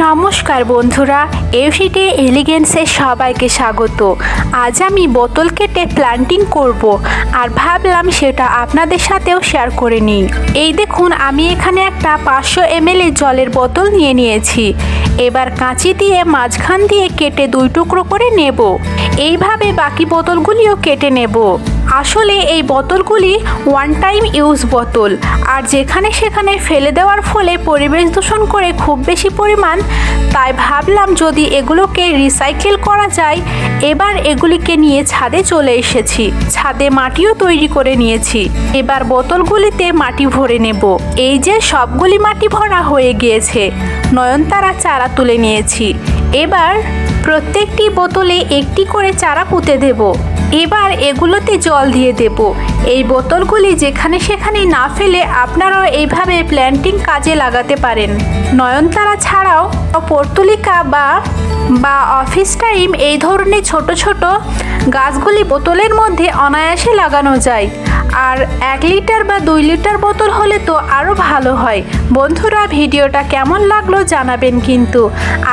নমস্কার বন্ধুরা, এভরিডে এলিগেন্সে সবাইকে স্বাগত। আজ আমি বোতল কেটে প্ল্যান্টিং করব আর ভাবলাম সেটা আপনাদের সাথেও শেয়ার করে নিই। এই দেখুন, আমি এখানে একটা 500 ml জলের বোতল নিয়ে নিয়েছি। এবার কাঁচি দিয়ে মাঝখান দিয়ে কেটে 2 টুকরো করে নেব। এইভাবে বাকি বোতলগুলিও কেটে নেব। আসলে এই বোতলগুলি ওয়ান টাইম ইউজ বোতল, আর যেখানে সেখানে ফেলে দেওয়ার ফলে পরিবেশ দূষণ করে খুব বেশি পরিমাণ। তাই ভাবলাম যদি এগুলোকে রিসাইকেল করা যায়। এবার এগুলিকে নিয়ে ছাদে চলে এসেছি। ছাদে মাটিও তৈরি করে নিয়েছি। এবার বোতলগুলিতে মাটি ভরে নেব। এই যে সবগুলি মাটি ভরা হয়ে গিয়েছে। নয়নতারা চারা তুলে নিয়েছি। এবার প্রত্যেকটি বোতলে একটি করে চারা পুঁতে দেব। এবার এগুলোতে জল দিয়ে দেব। এই বোতলগুলি যেখানে সেখানে না ফেলে আপনারাও এইভাবে প্ল্যান্টিং কাজে লাগাতে পারেন। নয়নতারা ছাড়াও পর্তুলিকা বা অফিস টাইম এই ধরনের ছোট ছোট গাছগুলি বোতলের মধ্যে অনায়াসে লাগানো যায়। আর 1 লিটার বা 2 লিটার বোতল হলে তো আরও ভালো হয়। বন্ধুরা, ভিডিওটা কেমন লাগলো জানাবেন কিন্তু।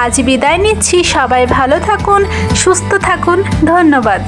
আজ বিদায় নিচ্ছি। সবাই ভালো থাকুন, সুস্থ থাকুন। ধন্যবাদ।